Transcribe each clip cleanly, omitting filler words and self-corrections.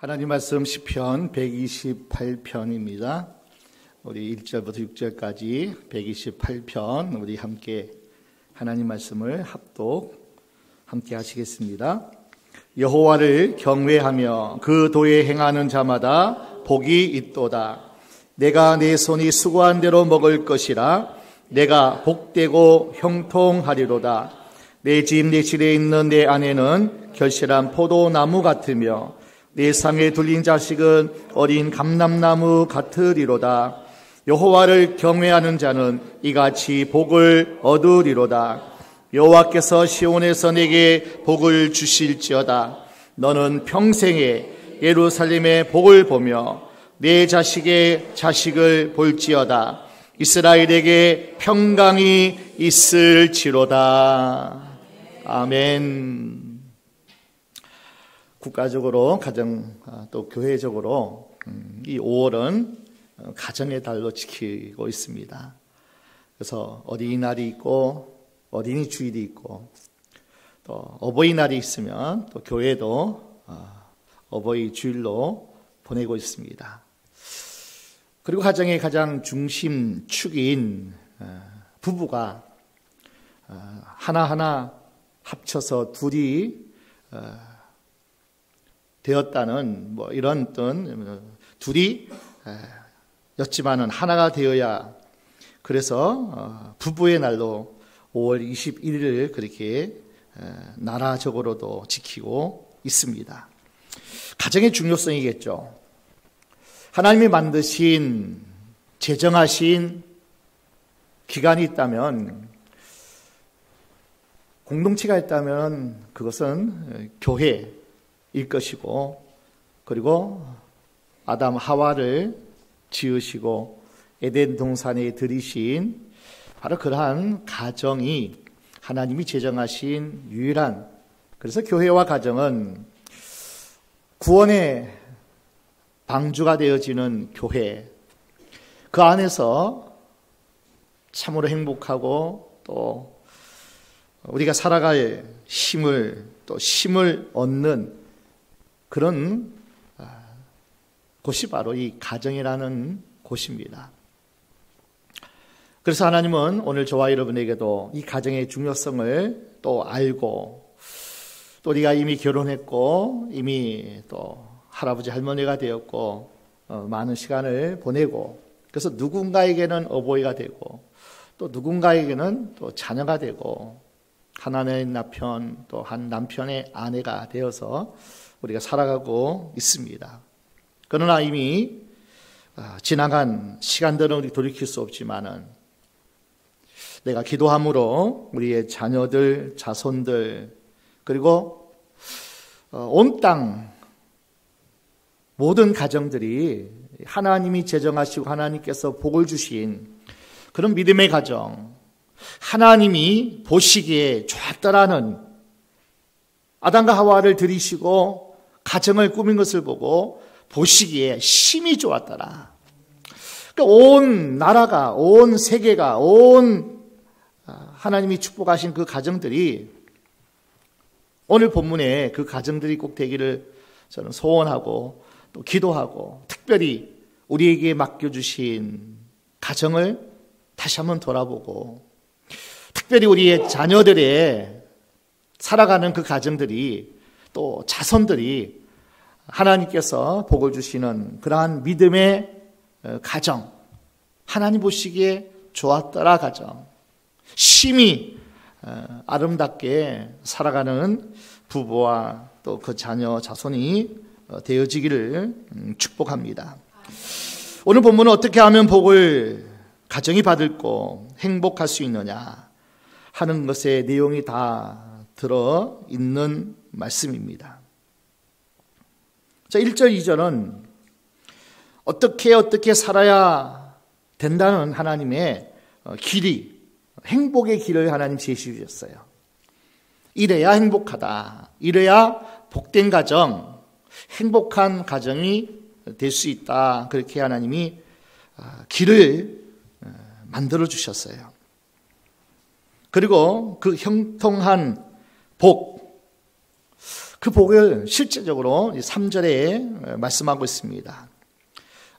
하나님 말씀 시편 128편입니다. 우리 1절부터 6절까지 128편 우리 함께 하나님 말씀을 합독 함께 하시겠습니다. 여호와를 경외하며 그 도에 행하는 자마다 복이 있도다. 내가 내 손이 수고한 대로 먹을 것이라. 내가 복되고 형통하리로다. 내 집 내실에 있는 내 아내는 결실한 포도나무 같으며 내 상에 둘린 자식은 어린 감람나무 같으리로다. 여호와를 경외하는 자는 이같이 복을 얻으리로다. 여호와께서 시온에서 내게 복을 주실지어다. 너는 평생에 예루살렘의 복을 보며 내 자식의 자식을 볼지어다. 이스라엘에게 평강이 있을지로다. 아멘. 국가적으로 가정 또 교회적으로 이 5월은 가정의 달로 지키고 있습니다. 그래서 어린이날이 있고 어린이 주일이 있고 또 어버이날이 있으면 또 교회도 어버이 주일로 보내고 있습니다. 그리고 가정의 가장 중심축인 부부가 하나하나 합쳐서 둘이 되었다는 이런 어떤 둘이 였지만은 하나가 되어야, 그래서 부부의 날로 5월 21일을 그렇게 나라적으로도 지키고 있습니다. 가정의 중요성이겠죠. 하나님이 만드신 제정하신 기간이 있다면, 공동체가 있다면 그것은 교회일 것이고, 그리고 아담 하와를 지으시고 에덴 동산에 들이신 바로 그러한 가정이 하나님이 제정하신 유일한, 그래서 교회와 가정은 구원의 방주가 되어지는 교회, 그 안에서 참으로 행복하고 또 우리가 살아갈 힘을 얻는 그런 곳이 바로 이 가정이라는 곳입니다. 그래서 하나님은 오늘 저와 여러분에게도 이 가정의 중요성을 또 알고, 또 우리가 이미 결혼했고 이미 또 할아버지 할머니가 되었고 많은 시간을 보내고, 그래서 누군가에게는 어버이가 되고 또 누군가에게는 또 자녀가 되고, 하나의 남편 또 한 남편의 아내가 되어서 우리가 살아가고 있습니다. 그러나 이미 지나간 시간들은 우리 돌이킬 수 없지만은, 내가 기도함으로 우리의 자녀들, 자손들, 그리고 온 땅 모든 가정들이 하나님이 제정하시고 하나님께서 복을 주신 그런 믿음의 가정, 하나님이 보시기에 좋았더라는, 아담과 하와를 들이시고 가정을 꾸민 것을 보고 보시기에 심히 좋았더라. 그러니까 온 나라가, 온 세계가, 온 하나님이 축복하신 그 가정들이, 오늘 본문에 그 가정들이 꼭 되기를 저는 소원하고 또 기도하고, 특별히 우리에게 맡겨주신 가정을 다시 한번 돌아보고, 특별히 우리의 자녀들의 살아가는 그 가정들이, 또 자손들이 하나님께서 복을 주시는 그러한 믿음의 가정, 하나님 보시기에 좋았더라 가정, 심히 아름답게 살아가는 부부와 또 그 자녀, 자손이 되어지기를 축복합니다. 오늘 본문은 어떻게 하면 복을 가정이 받을고 행복할 수 있느냐 하는 것의 내용이 다 들어있는 말씀입니다. 자, 1절, 2절은 어떻게 살아야 된다는 하나님의 길이, 행복의 길을 하나님 제시해 주셨어요. 이래야 행복하다, 이래야 복된 가정, 행복한 가정이 될 수 있다, 그렇게 하나님이 길을 만들어 주셨어요. 그리고 그 형통한 복, 그 복을 실제적으로 3절에 말씀하고 있습니다.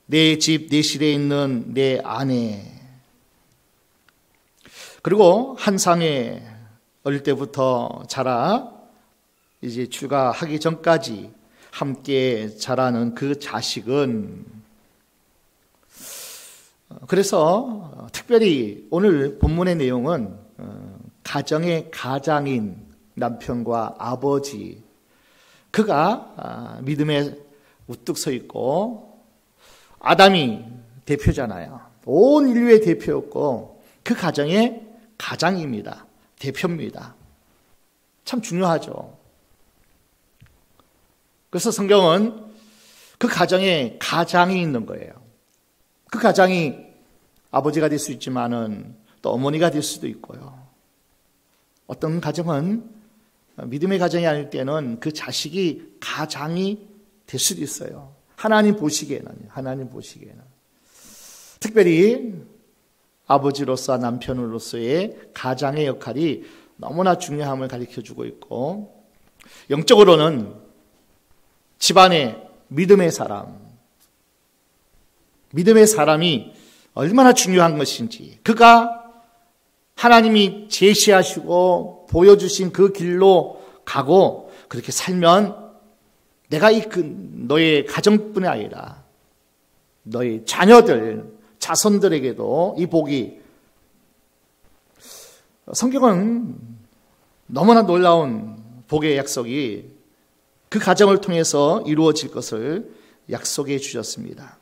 내 집, 내 실에 있는 내 아내. 그리고 한상에 어릴 때부터 자라 이제 출가하기 전까지 함께 자라는 그 자식은, 그래서 특별히 오늘 본문의 내용은 가정의 가장인 남편과 아버지, 그가 믿음에 우뚝 서 있고, 아담이 대표잖아요. 온 인류의 대표였고 그 가정의 가장입니다. 대표입니다. 참 중요하죠. 그래서 성경은 그 가정에 가장이 있는 거예요. 그 가장이 아버지가 될 수 있지만은 또 어머니가 될 수도 있고요. 어떤 가정은 믿음의 가정이 아닐 때는 그 자식이 가장이 될 수도 있어요. 하나님 보시기에는. 특별히 아버지로서 남편으로서의 가장의 역할이 너무나 중요함을 가르쳐주고 있고, 영적으로는 집안의 믿음의 사람이 얼마나 중요한 것인지, 그가 하나님이 제시하시고 보여주신 그 길로 가고 그렇게 살면 내가 너의 가정뿐이 아니라 너의 자녀들, 자손들에게도 이 복이, 성경은 너무나 놀라운 복의 약속이 그 가정을 통해서 이루어질 것을 약속해 주셨습니다.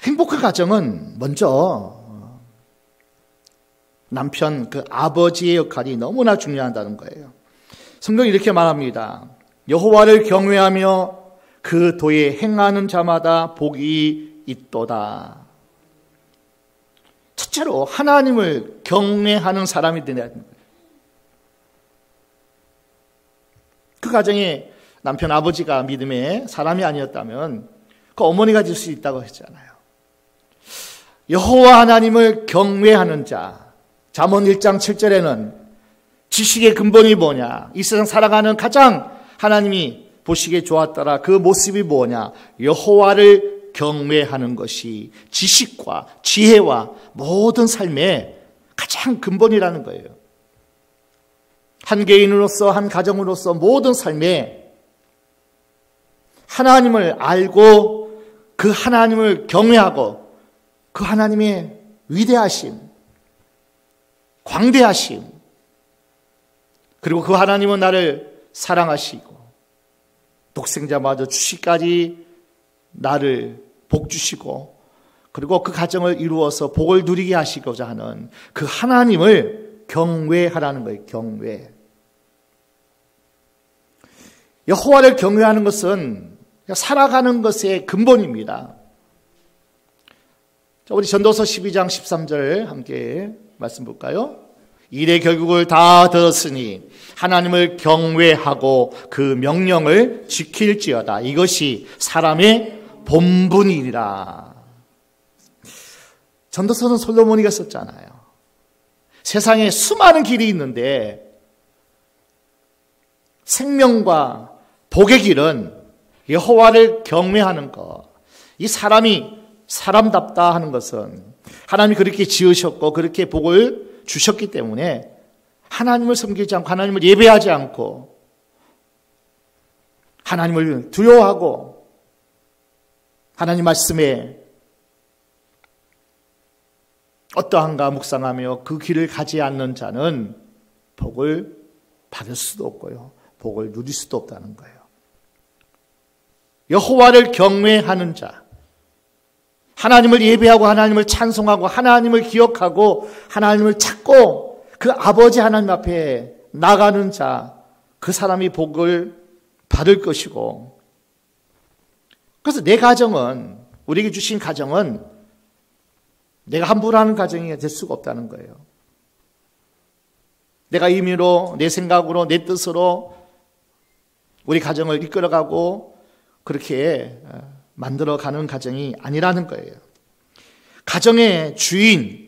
행복한 가정은 먼저 남편, 그 아버지의 역할이 너무나 중요하다는 거예요. 성경이 이렇게 말합니다. 여호와를 경외하며 그 도에 행하는 자마다 복이 있도다. 첫째로 하나님을 경외하는 사람이 되는 거예요. 그 가정에 남편, 아버지가 믿음의 사람이 아니었다면 그 어머니가 될 수 있다고 했잖아요. 여호와 하나님을 경외하는 자, 잠언 1장 7절에는 지식의 근본이 뭐냐, 이 세상 살아가는 가장 하나님이 보시기에 좋았더라 그 모습이 뭐냐, 여호와를 경외하는 것이 지식과 지혜와 모든 삶의 가장 근본이라는 거예요. 한 개인으로서, 한 가정으로서 모든 삶에 하나님을 알고 그 하나님을 경외하고 그 하나님의 위대하심, 광대하심, 그리고 그 하나님은 나를 사랑하시고 독생자마저 주시까지 나를 복 주시고 그리고 그 가정을 이루어서 복을 누리게 하시고자 하는 그 하나님을 경외하라는 거예요. 경외. 여호와를 경외하는 것은 살아가는 것의 근본입니다. 자, 우리 전도서 12장 13절 함께 말씀 볼까요? 일의 결국을 다 들었으니 하나님을 경외하고 그 명령을 지킬지어다. 이것이 사람의 본분이니라. 전도서는 솔로몬이가 썼잖아요. 세상에 수많은 길이 있는데 생명과 복의 길은 여호와를 경외하는 것. 이 사람이 사람답다 하는 것은 하나님이 그렇게 지으셨고 그렇게 복을 주셨기 때문에 하나님을 섬기지 않고 하나님을 예배하지 않고 하나님을 두려워하고 하나님 말씀에 어떠한가 묵상하며 그 길을 가지 않는 자는 복을 받을 수도 없고요. 복을 누릴 수도 없다는 거예요. 여호와를 경외하는 자, 하나님을 예배하고 하나님을 찬송하고 하나님을 기억하고 하나님을 찾고 그 아버지 하나님 앞에 나가는 자, 그 사람이 복을 받을 것이고, 그래서 내 가정은, 우리에게 주신 가정은 내가 함부로 하는 가정이 될 수가 없다는 거예요. 내가 임의로, 내 생각으로, 내 뜻으로 우리 가정을 이끌어가고 그렇게 만들어가는 가정이 아니라는 거예요. 가정의 주인,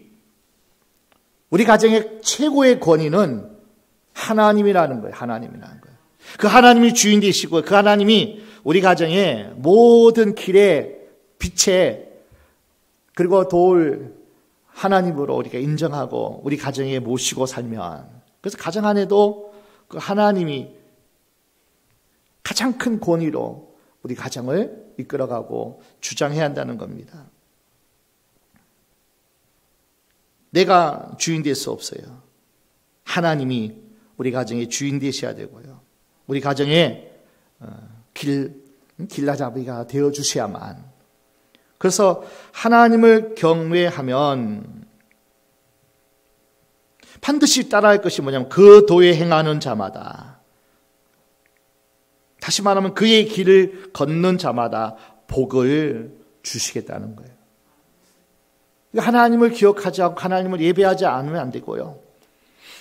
우리 가정의 최고의 권위는 하나님이라는 거예요. 하나님이라는 거예요. 그 하나님이 주인 되시고 그 하나님이 우리 가정의 모든 길에 빛에 그리고 도울 하나님으로 우리가 인정하고 우리 가정에 모시고 살면, 그래서 가정 안에도 그 하나님이 가장 큰 권위로 우리 가정을 이끌어가고 주장해야 한다는 겁니다. 내가 주인 될 수 없어요. 하나님이 우리 가정의 주인 되셔야 되고요. 우리 가정의 길라잡이가 되어주셔야만. 그래서 하나님을 경외하면 반드시 따라할 것이 뭐냐면 그 도에 행하는 자마다, 다시 말하면 그의 길을 걷는 자마다 복을 주시겠다는 거예요. 하나님을 기억하지 않고 하나님을 예배하지 않으면 안 되고요.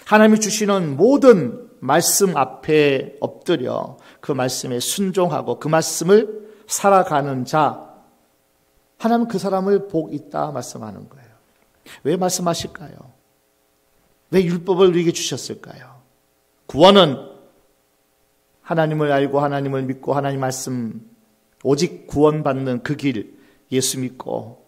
하나님이 주시는 모든 말씀 앞에 엎드려 그 말씀에 순종하고 그 말씀을 살아가는 자, 하나님은 그 사람을 복 있다 말씀하는 거예요. 왜 말씀하실까요? 왜 율법을 우리에게 주셨을까요? 구원은 하나님을 알고 하나님을 믿고 하나님 말씀, 오직 구원받는 그 길, 예수 믿고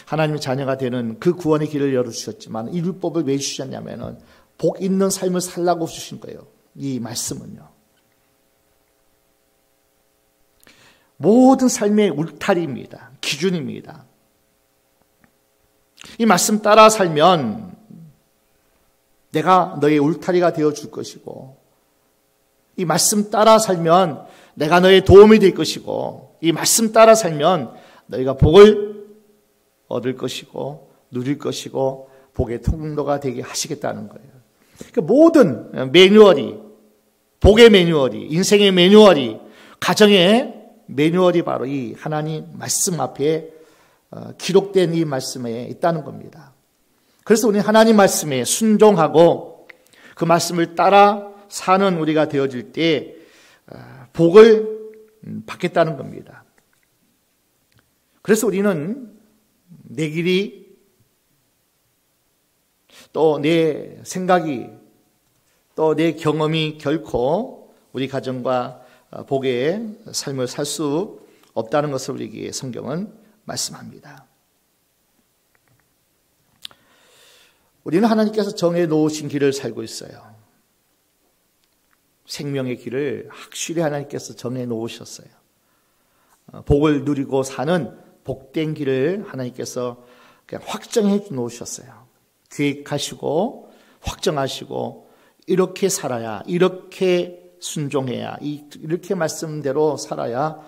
하나님의 자녀가 되는 그 구원의 길을 열어주셨지만, 이 율법을 왜 주셨냐면은 복 있는 삶을 살라고 주신 거예요. 이 말씀은요. 모든 삶의 울타리입니다. 기준입니다. 이 말씀 따라 살면 내가 너의 울타리가 되어줄 것이고, 이 말씀 따라 살면 내가 너의 도움이 될 것이고, 이 말씀 따라 살면 너희가 복을 얻을 것이고 누릴 것이고 복의 통로가 되게 하시겠다는 거예요. 그러니까 모든 매뉴얼이, 복의 매뉴얼이, 인생의 매뉴얼이, 가정의 매뉴얼이 바로 이 하나님 말씀 앞에 기록된 이 말씀에 있다는 겁니다. 그래서 우리는 하나님 말씀에 순종하고 그 말씀을 따라 사는 우리가 되어질 때 복을 받겠다는 겁니다. 그래서 우리는 내 길이, 또 내 생각이, 또 내 경험이 결코 우리 가정과 복의 삶을 살 수 없다는 것을 우리에게 성경은 말씀합니다. 우리는 하나님께서 정해 놓으신 길을 살고 있어요. 생명의 길을 확실히 하나님께서 정해 놓으셨어요. 복을 누리고 사는 복된 길을 하나님께서 그냥 확정해 놓으셨어요. 계획하시고 확정하시고 이렇게 살아야, 이렇게 순종해야, 이렇게 말씀대로 살아야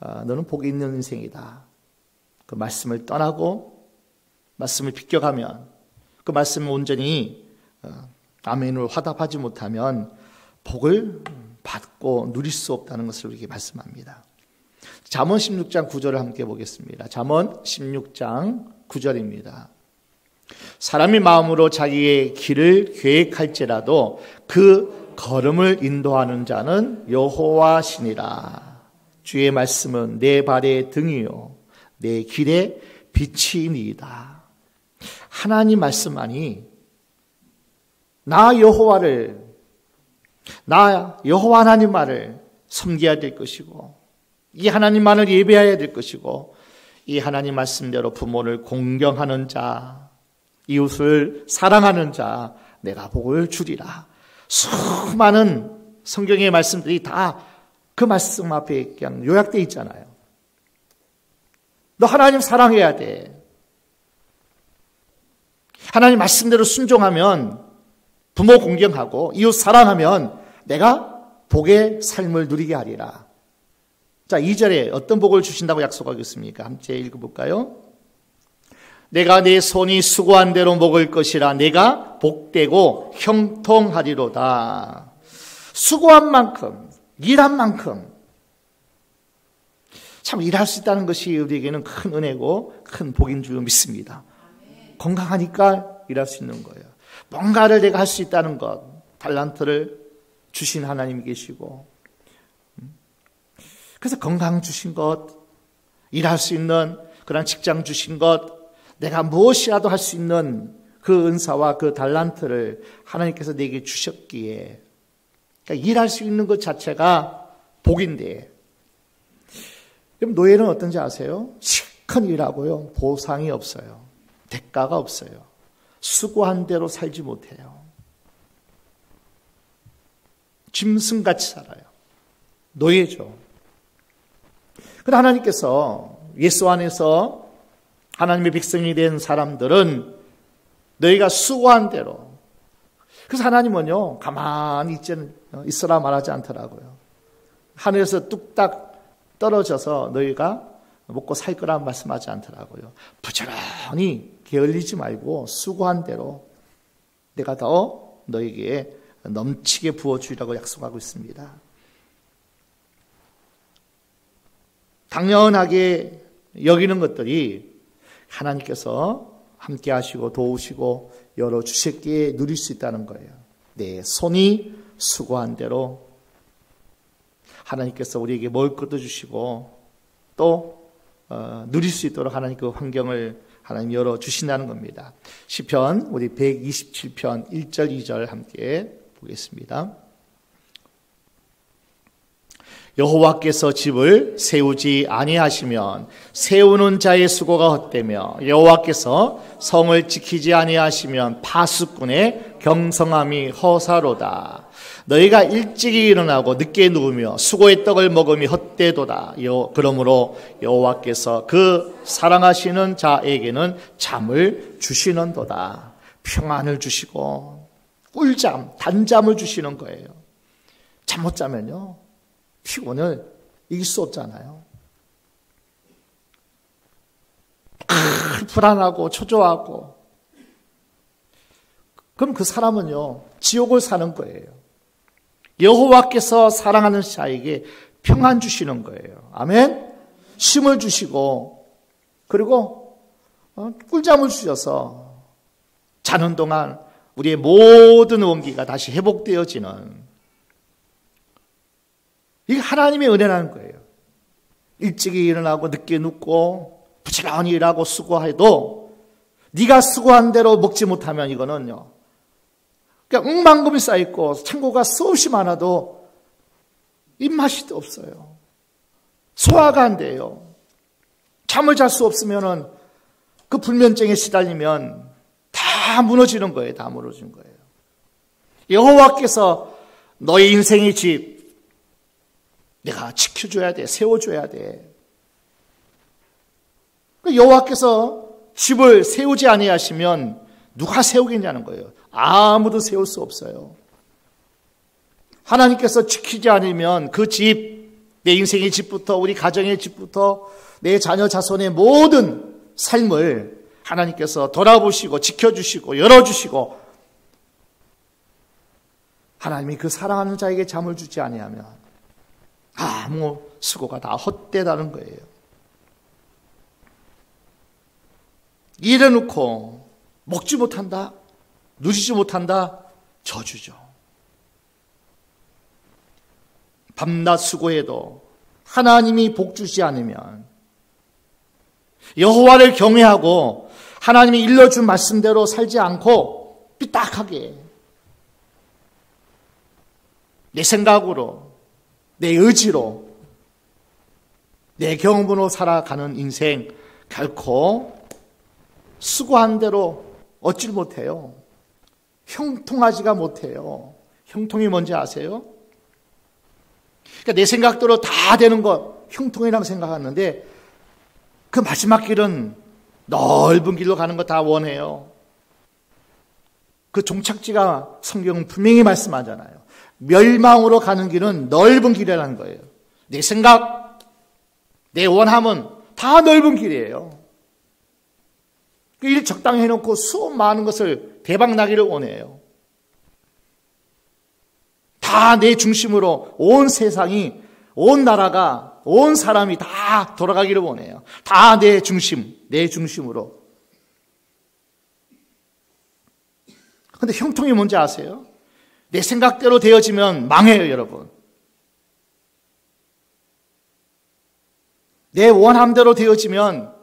너는 복이 있는 인생이다. 그 말씀을 떠나고 말씀을 비껴가면, 그 말씀을 온전히 아멘으로 화답하지 못하면 복을 받고 누릴 수 없다는 것을 우리에게 말씀합니다. 잠언 16장 9절을 함께 보겠습니다. 잠언 16장 9절입니다. 사람이 마음으로 자기의 길을 계획할지라도 그 걸음을 인도하는 자는 여호와시니라. 주의 말씀은 내 발의 등이요 내 길의 빛이니이다. 하나님 말씀만이 나 여호와 하나님만을 섬겨야 될 것이고, 이 하나님만을 예배해야 될 것이고, 이 하나님 말씀대로 부모를 공경하는 자, 이웃을 사랑하는 자, 내가 복을 주리라. 수많은 성경의 말씀들이 다 그 말씀 앞에 그냥 요약되어 있잖아요. 너 하나님 사랑해야 돼. 하나님 말씀대로 순종하면, 부모 공경하고 이웃 사랑하면 내가 복의 삶을 누리게 하리라. 자, 2절에 어떤 복을 주신다고 약속하겠습니까? 함께 읽어볼까요? 내가 내 손이 수고한 대로 먹을 것이라. 내가 복되고 형통하리로다. 수고한 만큼, 일한 만큼, 참 일할 수 있다는 것이 우리에게는 큰 은혜고 큰 복인 줄 믿습니다. 건강하니까 일할 수 있는 거예요. 뭔가를 내가 할 수 있다는 것, 달란트를 주신 하나님이 계시고, 그래서 건강 주신 것, 일할 수 있는 그런 직장 주신 것, 내가 무엇이라도 할 수 있는 그 은사와 그 달란트를 하나님께서 내게 주셨기에 그러니까 일할 수 있는 것 자체가 복인데 그럼 노예는 어떤지 아세요? 실컷 일하고요. 보상이 없어요. 대가가 없어요. 수고한 대로 살지 못해요. 짐승같이 살아요. 노예죠. 그런데 하나님께서 예수 안에서 하나님의 백성이 된 사람들은 너희가 수고한 대로 그래서 하나님은요 가만히 있으라 말하지 않더라고요. 하늘에서 뚝딱 떨어져서 너희가 먹고 살 거라 말씀하지 않더라고요. 부지런히 게을리지 말고 수고한 대로 내가 더 너희에게 넘치게 부어주리라고 약속하고 있습니다. 당연하게 여기는 것들이 하나님께서 함께 하시고 도우시고 열어주셨기에 누릴 수 있다는 거예요. 내 손이 수고한 대로 하나님께서 우리에게 먹을 것도 주시고 또 누릴 수 있도록 하나님 그 환경을 하나님 열어주신다는 겁니다. 시편 우리 127편 1절 2절 함께 보겠습니다. 여호와께서 집을 세우지 아니하시면 세우는 자의 수고가 헛되며 여호와께서 성을 지키지 아니하시면 파수꾼의 경성함이 허사로다. 너희가 일찍이 일어나고 늦게 누우며 수고의 떡을 먹음이 헛되도다. 그러므로 여호와께서 그 사랑하시는 자에게는 잠을 주시는도다. 평안을 주시고 꿀잠, 단잠을 주시는 거예요. 잠 못 자면요 피곤을 이길 수 없잖아요. 불안하고 초조하고 그럼 그 사람은요 지옥을 사는 거예요. 여호와께서 사랑하는 자에게 평안 주시는 거예요. 아멘. 쉼을 주시고 그리고 꿀잠을 주셔서 자는 동안 우리의 모든 원기가 다시 회복되어지는 이게 하나님의 은혜라는 거예요. 일찍이 일어나고 늦게 눕고 부지런히 일하고 수고해도 네가 수고한 대로 먹지 못하면 이거는요. 그러니까 억만금이 쌓여있고 창고가 수없이 많아도 입맛이 없어요. 소화가 안 돼요. 잠을 잘 수 없으면은 그 불면증에 시달리면 다 무너지는 거예요. 다 무너지는 거예요. 여호와께서 너의 인생의 집 내가 지켜줘야 돼. 세워줘야 돼. 여호와께서 집을 세우지 아니하시면 누가 세우겠냐는 거예요. 아무도 세울 수 없어요. 하나님께서 지키지 않으면 그 집, 내 인생의 집부터 우리 가정의 집부터 내 자녀 자손의 모든 삶을 하나님께서 돌아보시고 지켜주시고 열어주시고 하나님이 그 사랑하는 자에게 잠을 주지 아니하면 아무 수고가 다 헛되다는 거예요. 일해놓고 먹지 못한다, 누리지 못한다, 저주죠. 밤낮 수고해도 하나님이 복 주지 않으면 여호와를 경외하고 하나님이 일러준 말씀대로 살지 않고 삐딱하게 내 생각으로 내 의지로 내 경험으로 살아가는 인생 결코 수고한 대로 얻질 못해요. 형통하지가 못해요. 형통이 뭔지 아세요? 그러니까 내 생각대로 다 되는 것 형통이라고 생각하는데 그 마지막 길은 넓은 길로 가는 거 다 원해요. 그 종착지가 성경은 분명히 말씀하잖아요. 멸망으로 가는 길은 넓은 길이라는 거예요. 내 생각, 내 원함은 다 넓은 길이에요. 일 적당히 해놓고 수업 많은 것을 대박 나기를 원해요. 다 내 중심으로 온 세상이, 온 나라가, 온 사람이 다 돌아가기를 원해요. 다 내 중심, 내 중심으로. 근데 형통이 뭔지 아세요? 내 생각대로 되어지면 망해요, 여러분. 내 원함대로 되어지면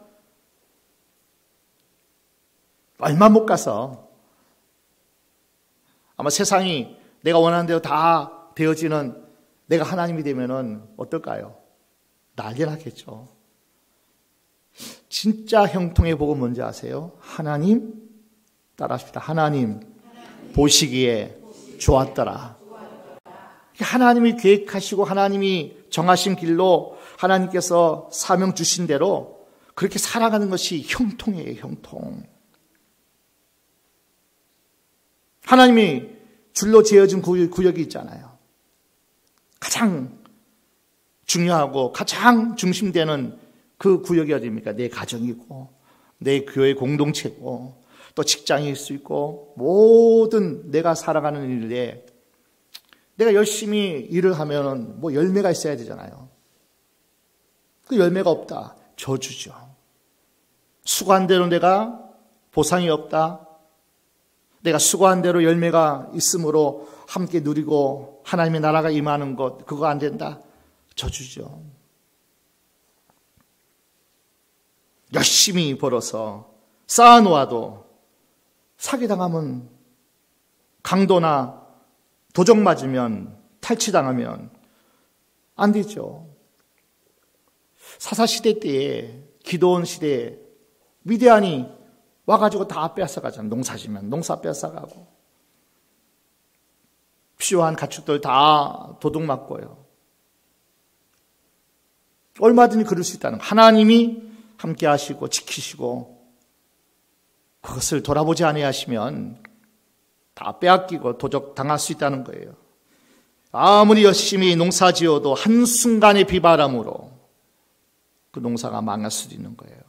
얼마 못 가서 아마 세상이 내가 원하는 대로 다 되어지는 내가 하나님이 되면은 어떨까요? 난리 나겠죠. 진짜 형통의 복은 뭔지 아세요? 하나님 따라합시다. 하나님 보시기에 좋았더라. 하나님이 계획하시고 하나님이 정하신 길로 하나님께서 사명 주신 대로 그렇게 살아가는 것이 형통이에요. 형통. 하나님이 줄로 지어진 구역이 있잖아요. 가장 중요하고 가장 중심되는 그 구역이 어디입니까? 내 가정이고 내 교회 공동체고 또 직장일 수 있고 모든 내가 살아가는 일에 내가 열심히 일을 하면 뭐 열매가 있어야 되잖아요. 그 열매가 없다. 저주죠. 수고한 대로 내가 보상이 없다. 내가 수고한 대로 열매가 있으므로 함께 누리고 하나님의 나라가 임하는 것 그거 안 된다. 저주죠. 열심히 벌어서 쌓아놓아도 사기당하면 강도나 도적 맞으면 탈취당하면 안 되죠. 사사시대 때에 기도원 시대에 미디안이 와가지고 다 뺏어가잖아요. 농사지면 농사 뺏어가고 필요한 가축들 다 도둑 맞고요. 얼마든지 그럴 수 있다는 하나님이 함께 하시고 지키시고 그것을 돌아보지 아니하시면 다 빼앗기고 도적 당할 수 있다는 거예요. 아무리 열심히 농사 지어도 한순간의 비바람으로 그 농사가 망할 수도 있는 거예요.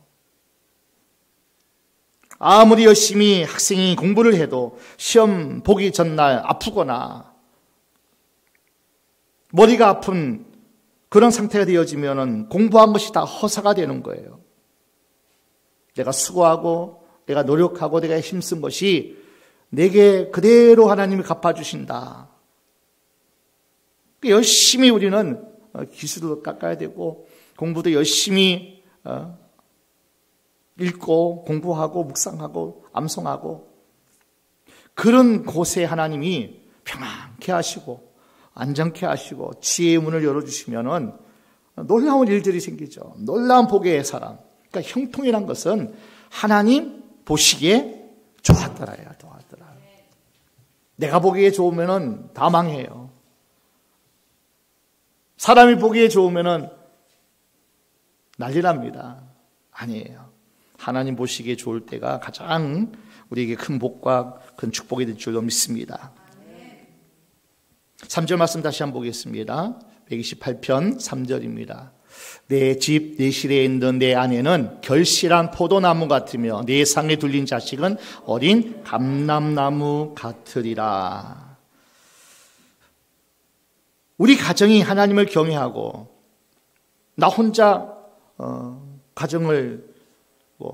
아무리 열심히 학생이 공부를 해도 시험 보기 전날 아프거나 머리가 아픈 그런 상태가 되어지면 공부한 것이 다 허사가 되는 거예요. 내가 수고하고 내가 노력하고 내가 힘쓴 것이 내게 그대로 하나님이 갚아주신다. 열심히 우리는 기술도 깎아야 되고 공부도 열심히 읽고 공부하고 묵상하고 암송하고 그런 곳에 하나님이 평안케 하시고 안정케 하시고 지혜의 문을 열어주시면 놀라운 일들이 생기죠. 놀라운 복의 사람. 그러니까 형통이란 것은 하나님 보시기에 좋았더라야. 좋았더라. 내가 보기에 좋으면 다 망해요. 사람이 보기에 좋으면 난리 납니다. 아니에요. 하나님 보시기에 좋을 때가 가장 우리에게 큰 복과 큰 축복이 될 줄로 믿습니다. 3절 말씀 다시 한번 보겠습니다. 128편 3절입니다. 내 집, 내 실에 있는 내 아내는 결실한 포도나무 같으며 내 상에 둘린 자식은 어린 감람나무 같으리라. 우리 가정이 하나님을 경외하고 나 혼자 가정을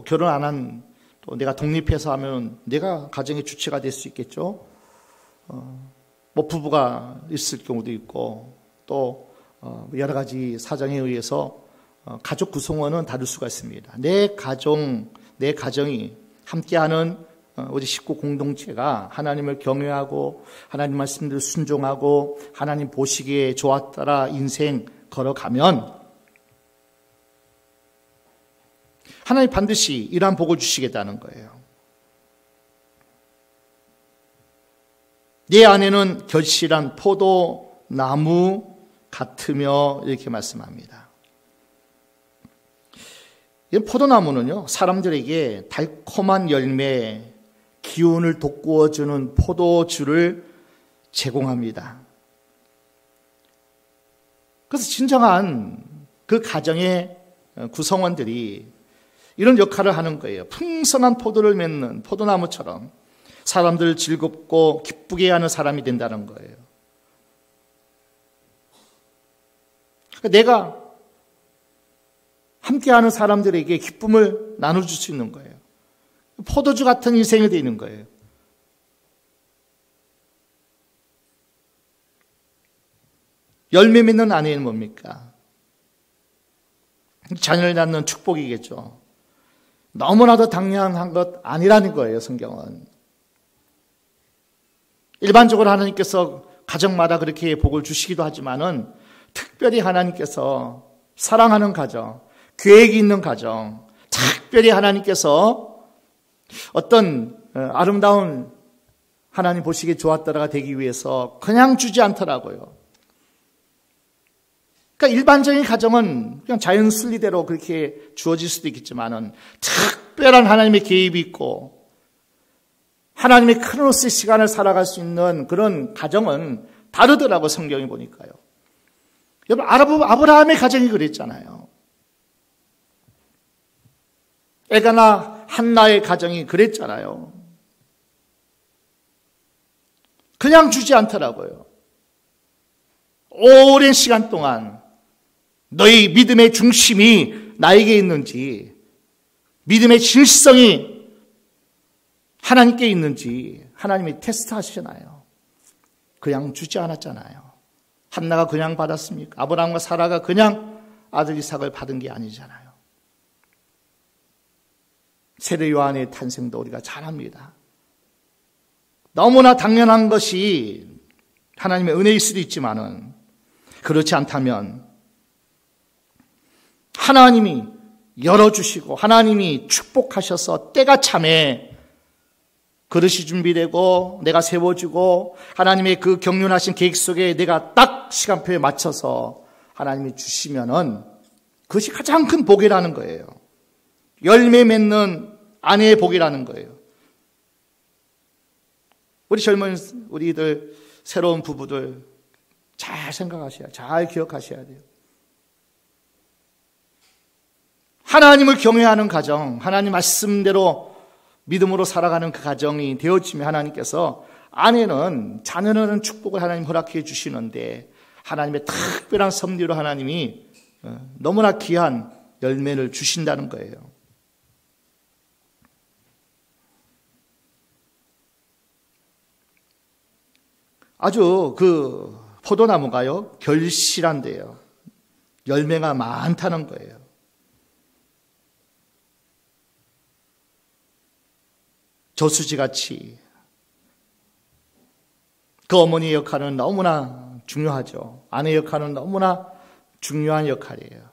결혼 안 한 또 내가 독립해서 하면 내가 가정의 주체가 될 수 있겠죠. 뭐 부부가 있을 경우도 있고 또 여러 가지 사정에 의해서 가족 구성원은 다를 수가 있습니다. 내 가정이 함께하는 우리 식구 공동체가 하나님을 경외하고 하나님 말씀대로 순종하고 하나님 보시기에 좋았더라 인생 걸어가면 하나님 반드시 이러한 복을 주시겠다는 거예요. 내 안에는 결실한 포도나무 같으며 이렇게 말씀합니다. 이 포도나무는요, 사람들에게 달콤한 열매, 기운을 돋구어주는 포도주를 제공합니다. 그래서 진정한 그 가정의 구성원들이 이런 역할을 하는 거예요. 풍성한 포도를 맺는 포도나무처럼 사람들을 즐겁고 기쁘게 하는 사람이 된다는 거예요. 내가 함께하는 사람들에게 기쁨을 나눠줄 수 있는 거예요. 포도주 같은 인생이 되는 거예요. 열매 맺는 아내는 뭡니까? 자녀를 낳는 축복이겠죠. 너무나도 당연한 것 아니라는 거예요, 성경은. 일반적으로 하나님께서 가정마다 그렇게 복을 주시기도 하지만은 특별히 하나님께서 사랑하는 가정, 계획이 있는 가정, 특별히 하나님께서 어떤 아름다운 하나님 보시기에 좋았더라가 되기 위해서 그냥 주지 않더라고요. 그러니까 일반적인 가정은 그냥 자연 순리대로 그렇게 주어질 수도 있겠지만은 특별한 하나님의 개입이 있고 하나님의 크로노스 시간을 살아갈 수 있는 그런 가정은 다르더라고 성경이 보니까요. 여러분 아브라함의 가정이 그랬잖아요. 에가나 한나의 가정이 그랬잖아요. 그냥 주지 않더라고요. 오랜 시간 동안 너희 믿음의 중심이 나에게 있는지, 믿음의 진실성이 하나님께 있는지 하나님이 테스트 하시잖아요. 그냥 주지 않았잖아요. 한나가 그냥 받았습니까? 아브라함과 사라가 그냥 아들 이삭을 받은 게 아니잖아요. 세례 요한의 탄생도 우리가 잘 압니다. 너무나 당연한 것이 하나님의 은혜일 수도 있지만은 그렇지 않다면 하나님이 열어주시고 하나님이 축복하셔서 때가 참에 그릇이 준비되고 내가 세워주고 하나님의 그 경륜하신 계획 속에 내가 딱 시간표에 맞춰서 하나님이 주시면은 그것이 가장 큰 복이라는 거예요. 열매 맺는 아내의 복이라는 거예요. 우리 젊은 우리들 새로운 부부들 잘 생각하셔야, 잘 기억하셔야 돼요. 하나님을 경외하는 가정, 하나님 말씀대로 믿음으로 살아가는 그 가정이 되어지면 하나님께서 아내는 자녀는 축복을 하나님 허락해 주시는데 하나님의 특별한 섭리로 하나님이 너무나 귀한 열매를 주신다는 거예요. 아주 그 포도나무가요, 결실한데요. 열매가 많다는 거예요. 저수지같이 그 어머니의 역할은 너무나 중요하죠. 아내의 역할은 너무나 중요한 역할이에요.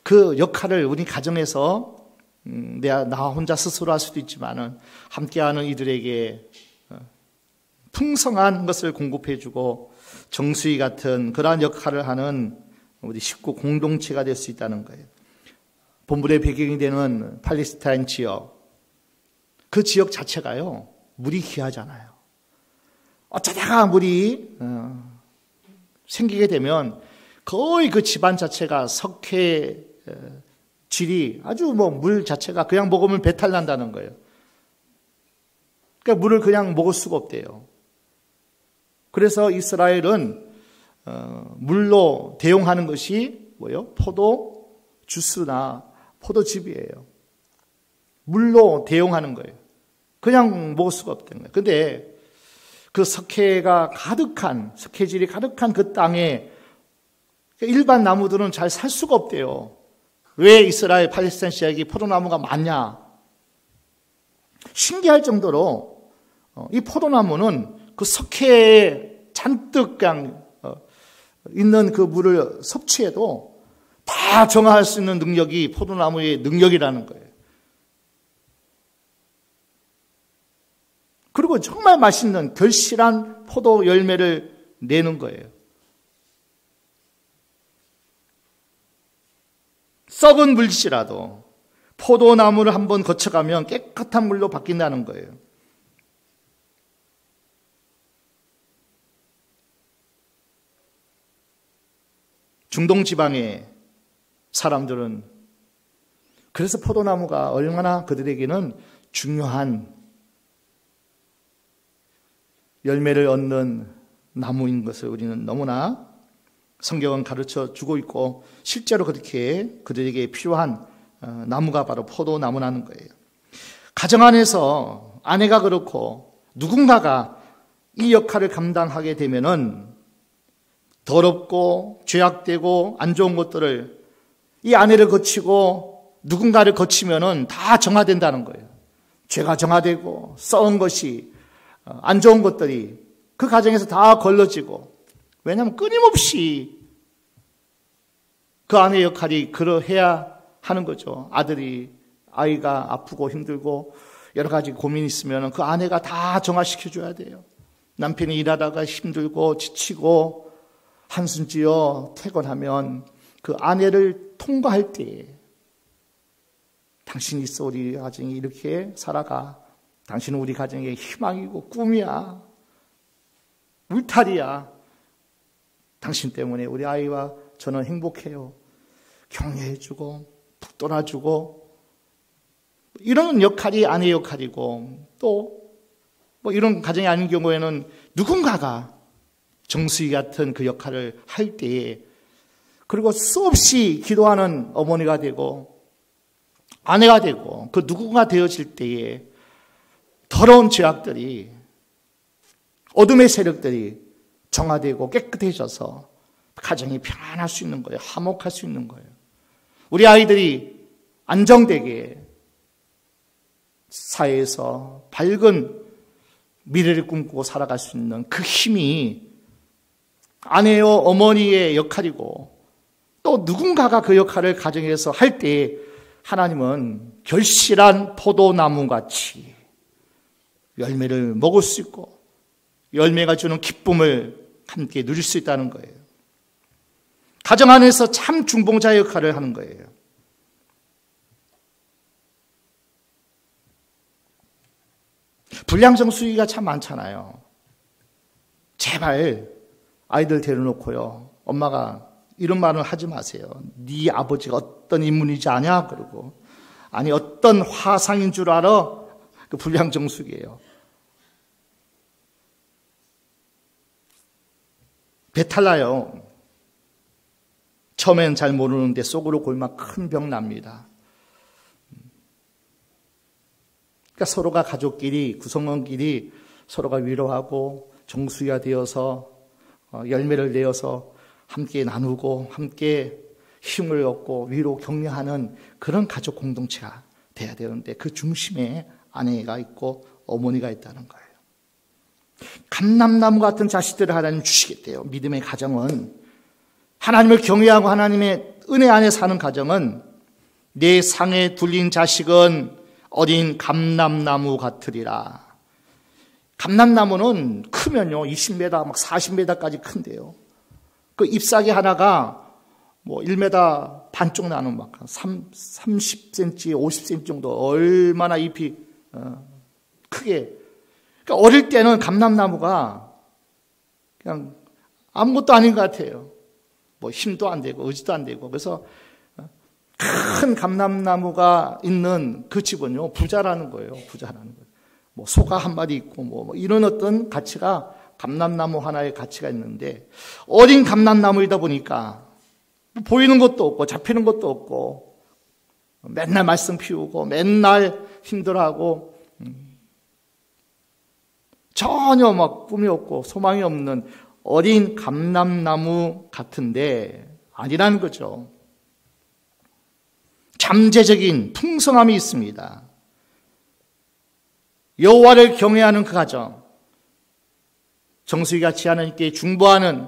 그 역할을 우리 가정에서 나 혼자 스스로 할 수도 있지만은 함께하는 이들에게 풍성한 것을 공급해주고 정수희 같은 그러한 역할을 하는 우리 식구 공동체가 될 수 있다는 거예요. 본문의 배경이 되는 팔레스타인 지역, 그 지역 자체가요, 물이 귀하잖아요. 어쩌다가 물이 생기게 되면 거의 그 집안 자체가 석회 질이 아주 물 자체가 그냥 먹으면 배탈 난다는 거예요. 그러니까 물을 그냥 먹을 수가 없대요. 그래서 이스라엘은 물로 대용하는 것이 뭐예요? 포도 주스나 포도즙이에요. 물로 대용하는 거예요. 그냥 먹을 수가 없다는 거예요. 근데 그 석회가 가득한, 석회질이 가득한 그 땅에 일반 나무들은 잘 살 수가 없대요. 왜 이스라엘 팔레스타인 지역이 포도나무가 많냐? 신기할 정도로 이 포도나무는 그 석회에 잔뜩 그냥 있는 그 물을 섭취해도 다 정화할 수 있는 능력이 포도나무의 능력이라는 거예요. 그리고 정말 맛있는 결실한 포도 열매를 내는 거예요. 썩은 물질이라도 포도나무를 한번 거쳐가면 깨끗한 물로 바뀐다는 거예요. 중동 지방의 사람들은 그래서 포도나무가 얼마나 그들에게는 중요한 열매를 얻는 나무인 것을 우리는 너무나 성경은 가르쳐 주고 있고 실제로 그렇게 그들에게 필요한 나무가 바로 포도나무라는 거예요. 가정 안에서 아내가 그렇고 누군가가 이 역할을 감당하게 되면은 더럽고 죄악되고 안 좋은 것들을 이 아내를 거치고 누군가를 거치면은 다 정화된다는 거예요. 죄가 정화되고 썩은 것이 안 좋은 것들이 그 가정에서 다 걸러지고, 왜냐하면 끊임없이 그 아내의 역할이 그러해야 하는 거죠. 아이가 아프고 힘들고 여러 가지 고민이 있으면 그 아내가 다 정화시켜줘야 돼요. 남편이 일하다가 힘들고 지치고 한숨 지어 퇴근하면 그 아내를 통과할 때에 당신이 있어 우리 가정이 이렇게 살아가. 당신은 우리 가정의 희망이고 꿈이야. 울타리야. 당신 때문에 우리 아이와 저는 행복해요. 격려해주고 북돋아주고 이런 역할이 아내의 역할이고 또 뭐 이런 가정이 아닌 경우에는 누군가가 정수희 같은 그 역할을 할 때에 그리고 수없이 기도하는 어머니가 되고 아내가 되고 그 누군가 되어질 때에 더러운 죄악들이 어둠의 세력들이 정화되고 깨끗해져서 가정이 평안할 수 있는 거예요. 화목할 수 있는 거예요. 우리 아이들이 안정되게 사회에서 밝은 미래를 꿈꾸고 살아갈 수 있는 그 힘이 아내요 어머니의 역할이고 또 누군가가 그 역할을 가정에서 할 때 하나님은 결실한 포도나무같이 열매를 먹을 수 있고 열매가 주는 기쁨을 함께 누릴 수 있다는 거예요. 가정 안에서 참 중봉자 역할을 하는 거예요. 불량정수기가 참 많잖아요. 제발 아이들 데려놓고요. 엄마가 이런 말을 하지 마세요. 네 아버지가 어떤 인물인지 아냐? 그러고 아니 어떤 화상인 줄 알아? 그 불량정수기예요. 배탈 나요. 처음엔 잘 모르는데 속으로 골마 큰 병 납니다. 그러니까 서로가 가족끼리 구성원끼리 서로가 위로하고 정수기가 되어서 열매를 내어서 함께 나누고 함께 힘을 얻고 위로 격려하는 그런 가족 공동체가 돼야 되는데 그 중심에 아내가 있고 어머니가 있다는 거예요. 감람나무 같은 자식들을 하나님 주시겠대요. 믿음의 가정은 하나님을 경외하고 하나님의 은혜 안에 사는 가정은 내 상에 둘린 자식은 어린 감람나무 같으리라. 감람나무는 크면요 20m 막 40m까지 큰데요. 그 잎사귀 하나가 뭐 1m 반쪽 나는 막 30cm, 50cm 정도 얼마나 잎이 크게. 그러니까 어릴 때는 감람나무가 그냥 아무것도 아닌 것 같아요. 뭐 힘도 안 되고 의지도 안 되고. 그래서 큰 감람나무가 있는 그 집은요 부자라는 거예요. 부자라는 거예요. 뭐 소가 한 마리 있고 뭐 이런 어떤 가치가 감람나무 하나의 가치가 있는데 어린 감람나무이다 보니까 보이는 것도 없고 잡히는 것도 없고 맨날 말썽 피우고 맨날 힘들어하고 전혀 막 꿈이 없고 소망이 없는 어린 감람나무 같은데 아니라는 거죠. 잠재적인 풍성함이 있습니다. 여호와를 경외하는 그 가정, 정수기같이 하나님께 중보하는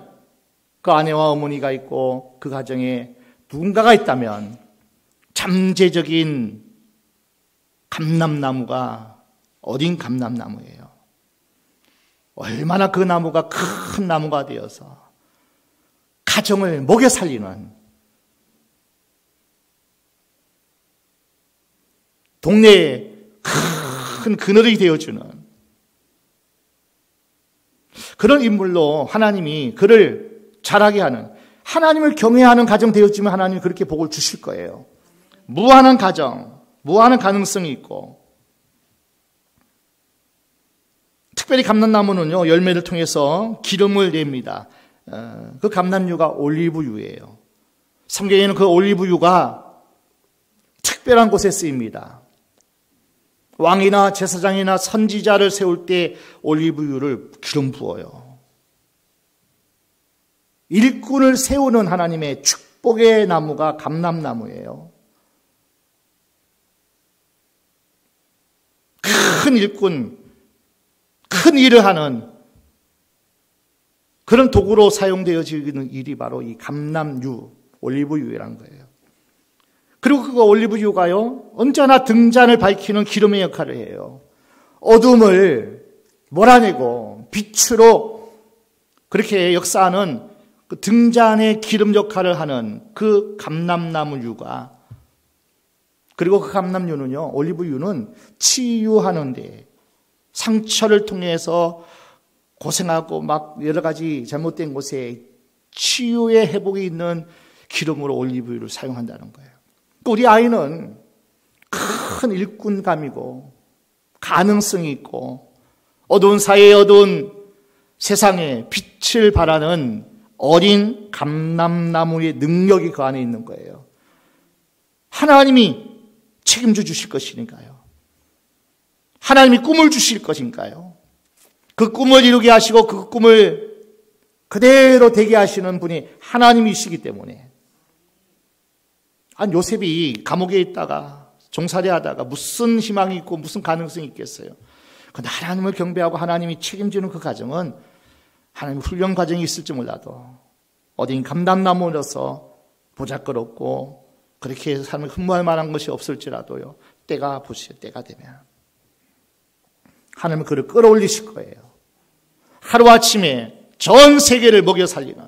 그 아내와 어머니가 있고 그 가정에 누군가가 있다면 잠재적인 감람나무가 어린 감람나무예요. 얼마나 그 나무가 큰 나무가 되어서 가정을 먹여 살리는 동네에 큰 그늘이 되어주는 그런 인물로 하나님이 그를 자라게 하는 하나님을 경외하는 가정 되어지면 하나님이 그렇게 복을 주실 거예요. 무한한 가정, 무한한 가능성이 있고 특별히 감람나무는요 열매를 통해서 기름을 냅니다. 그 감람유가 올리브유예요. 성경에는 그 올리브유가 특별한 곳에 쓰입니다. 왕이나 제사장이나 선지자를 세울 때 올리브유를 기름 부어요. 일꾼을 세우는 하나님의 축복의 나무가 감람나무예요. 큰 일꾼, 큰 일을 하는 그런 도구로 사용되어지는 일이 바로 이 감람유, 올리브유라는 거예요. 그리고 그 올리브유가요, 언제나 등잔을 밝히는 기름의 역할을 해요. 어둠을 몰아내고 빛으로 그렇게 역사하는 그 등잔의 기름 역할을 하는 그 감람나무유가, 그리고 그 감람유는요, 올리브유는 치유하는데, 상처를 통해서 고생하고 막 여러 가지 잘못된 곳에 치유의 회복이 있는 기름으로 올리브유를 사용한다는 거예요. 우리 아이는 큰 일꾼감이고 가능성이 있고 어두운 사회의 어두운 세상에 빛을 발하는 어린 감람나무의 능력이 그 안에 있는 거예요. 하나님이 책임져 주실 것이니까요. 하나님이 꿈을 주실 것인가요? 그 꿈을 이루게 하시고 그 꿈을 그대로 되게 하시는 분이 하나님이시기 때문에. 요셉이 감옥에 있다가 종살이 하다가 무슨 희망이 있고 무슨 가능성이 있겠어요? 그런데 하나님을 경배하고 하나님이 책임지는 그 과정은 하나님 훈련 과정이 있을지 몰라도 어딘 감람나무로서 보잘것없고 그렇게 삶을 흠모할 만한 것이 없을지라도요, 때가 되면 하나님은 그를 끌어올리실 거예요. 하루아침에 전 세계를 먹여 살리는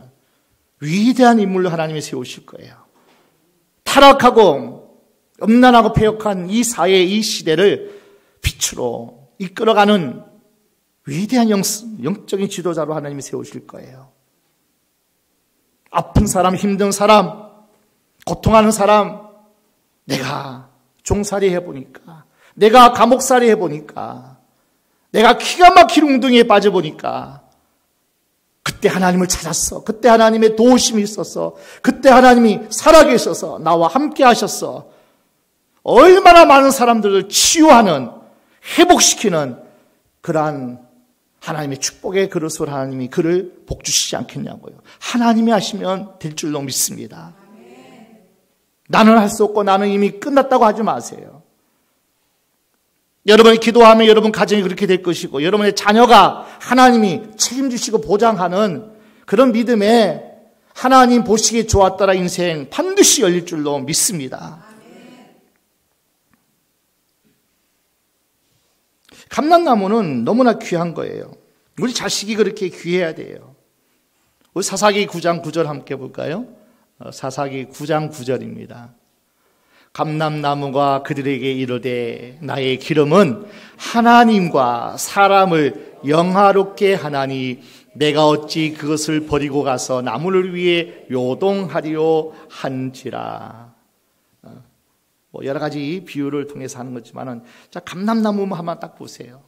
위대한 인물로 하나님이 세우실 거예요. 타락하고 음란하고 패역한 이 사회, 이 시대를 빛으로 이끌어가는 위대한 영적인 지도자로 하나님이 세우실 거예요. 아픈 사람, 힘든 사람, 고통하는 사람, 내가 종살이 해보니까, 내가 감옥살이 해보니까, 내가 기가 막힌 웅덩이에 빠져보니까 그때 하나님을 찾았어. 그때 하나님의 도우심이 있었어. 그때 하나님이 살아계셔서 나와 함께 하셨어. 얼마나 많은 사람들을 치유하는, 회복시키는 그러한 하나님의 축복의 그릇으로 하나님이 그를 복주시지 않겠냐고요. 하나님이 하시면 될 줄로 믿습니다. 나는 할 수 없고 나는 이미 끝났다고 하지 마세요. 여러분이 기도하면 여러분 가정이 그렇게 될 것이고 여러분의 자녀가 하나님이 책임지시고 보장하는 그런 믿음에 하나님 보시기에 좋았더라 인생 반드시 열릴 줄로 믿습니다. 감람나무는 너무나 귀한 거예요. 우리 자식이 그렇게 귀해야 돼요. 우리 사사기 9장 9절 함께 볼까요? 사사기 9장 9절입니다. 감람나무가 그들에게 이르되 나의 기름은 하나님과 사람을 영화롭게 하나니 내가 어찌 그것을 버리고 가서 나무를 위해 요동하리요 한지라. 여러 가지 비유를 통해서 하는 거지만은, 자, 감람나무 한번 딱 보세요.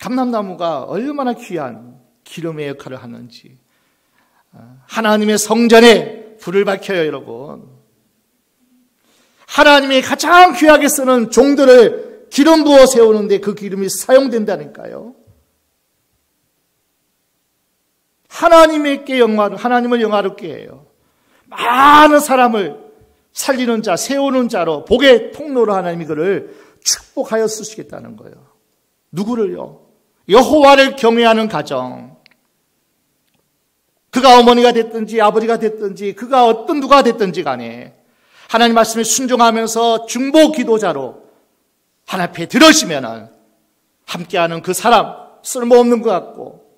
감람나무가 얼마나 귀한 기름의 역할을 하는지. 하나님의 성전에 불을 밝혀요, 여러분. 하나님이 가장 귀하게 쓰는 종들을 기름 부어 세우는데 그 기름이 사용된다니까요. 하나님을 영화롭게 해요. 많은 사람을 살리는 자, 세우는 자로, 복의 통로로 하나님이 그를 축복하여 쓰시겠다는 거예요. 누구를요? 여호와를 경외하는 가정. 그가 어머니가 됐든지 아버지가 됐든지 그가 어떤 누가 됐든지 간에 하나님 말씀에 순종하면서 중보 기도자로 하나님 앞에 들으시면 함께하는 그 사람, 쓸모없는 것 같고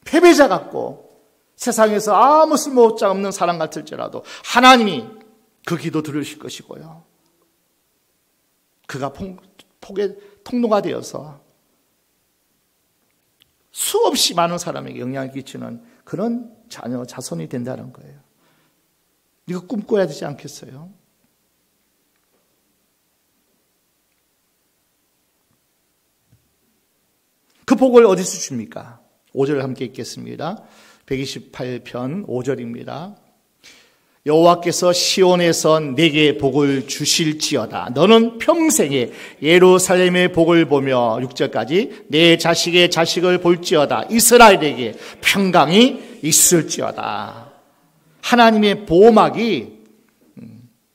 패배자 같고 세상에서 아무 쓸모없는 사람 같을지라도 하나님이 그 기도 들으실 것이고요. 그가 복의 통로가 되어서 수없이 많은 사람에게 영향을 끼치는 그런 자녀, 자손이 된다는 거예요. 이거 꿈꿔야 되지 않겠어요? 그 복을 어디서 줍니까? 5절 함께 읽겠습니다. 128편 5절입니다. 여호와께서 시온에서 내게 복을 주실지어다. 너는 평생에 예루살렘의 복을 보며 6절까지 내 자식의 자식을 볼지어다. 이스라엘에게 평강이 있을지어다. 하나님의 보호막이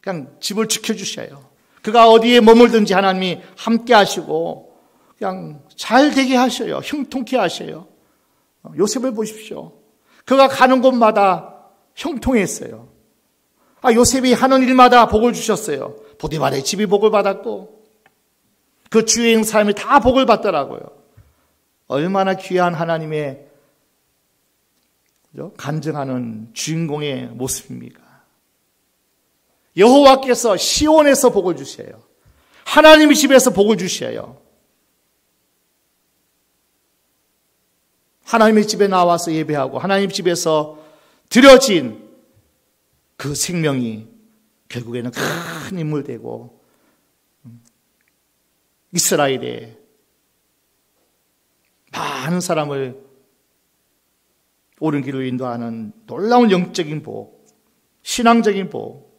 그냥 집을 지켜주셔요. 그가 어디에 머물든지 하나님이 함께 하시고 그냥 잘 되게 하셔요. 형통케 하셔요. 요셉을 보십시오. 그가 가는 곳마다 형통했어요. 요셉이 하는 일마다 복을 주셨어요. 보디발의 집이 복을 받았고 그 주인 삶이 다 복을 받더라고요. 얼마나 귀한 하나님의 간증하는 주인공의 모습입니까? 여호와께서 시온에서 복을 주셔요. 하나님의 집에서 복을 주셔요. 하나님의 집에 나와서 예배하고 하나님의 집에서 드려진 그 생명이 결국에는 큰 인물 되고 이스라엘에 많은 사람을 옳은 길로 인도하는 놀라운 영적인 복, 신앙적인 복,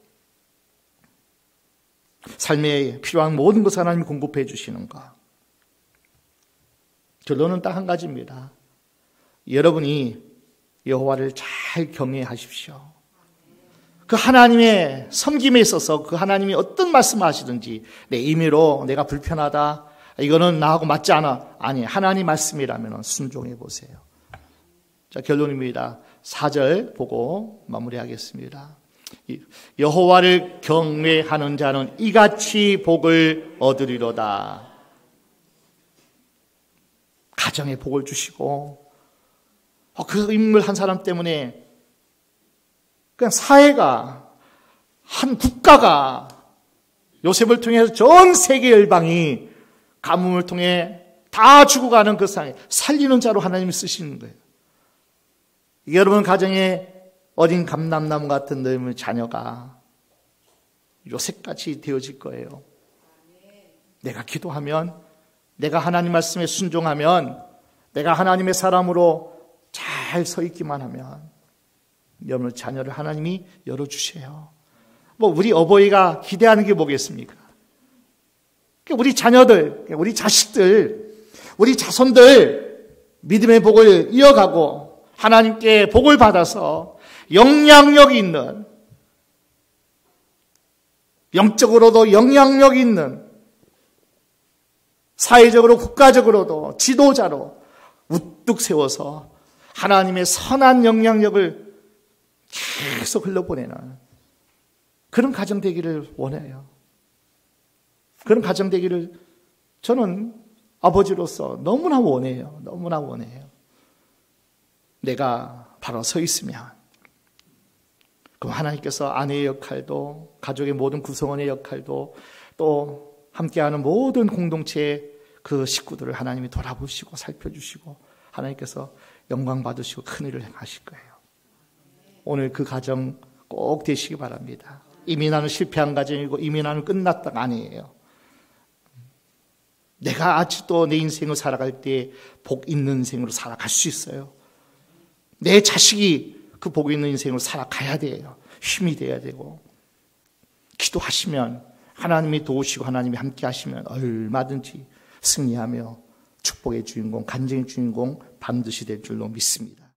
삶에 필요한 모든 것을 하나님이 공급해 주시는가. 결론은 딱 한 가지입니다. 여러분이 여호와를 잘 경외하십시오. 그 하나님의 섬김에 있어서 그 하나님이 어떤 말씀을 하시든지 내 임의로 내가 불편하다, 이거는 나하고 맞지 않아, 아니 하나님 말씀이라면 순종해 보세요. 자, 결론입니다. 4절 보고 마무리하겠습니다. 여호와를 경외하는 자는 이같이 복을 얻으리로다. 가정에 복을 주시고 그 인물 한 사람 때문에 그냥 사회가, 한 국가가 요셉을 통해서 전 세계 열방이 가뭄을 통해 다 죽어가는 그 상황에 살리는 자로 하나님이 쓰시는 거예요. 여러분 가정에 어린 감람나무 같은 늙은 자녀가 요셉같이 되어질 거예요. 내가 기도하면, 내가 하나님 말씀에 순종하면, 내가 하나님의 사람으로 잘 서 있기만 하면 여러분 자녀를 하나님이 열어주세요. 우리 어버이가 기대하는 게 뭐겠습니까? 우리 자녀들, 우리 자식들, 우리 자손들 믿음의 복을 이어가고 하나님께 복을 받아서 영향력 있는, 영적으로도 영향력 있는, 사회적으로 국가적으로도 지도자로 우뚝 세워서 하나님의 선한 영향력을 계속 흘러보내는 그런 가정 되기를 원해요. 그런 가정 되기를 저는 아버지로서 너무나 원해요. 너무나 원해요. 내가 바로 서 있으면 그럼 하나님께서 아내의 역할도, 가족의 모든 구성원의 역할도, 또 함께하는 모든 공동체의 그 식구들을 하나님이 돌아보시고 살펴주시고 하나님께서 영광 받으시고 큰 일을 행하실 거예요. 오늘 그 가정 꼭 되시기 바랍니다. 이미 나는 실패한 가정이고 이미 나는 끝났다가 아니에요. 내가 아직도 내 인생을 살아갈 때 복 있는 인생으로 살아갈 수 있어요. 내 자식이 그 복 있는 인생으로 살아가야 돼요. 힘이 돼야 되고, 기도하시면 하나님이 도우시고 하나님이 함께 하시면 얼마든지 승리하며 축복의 주인공, 간증의 주인공 반드시 될 줄로 믿습니다.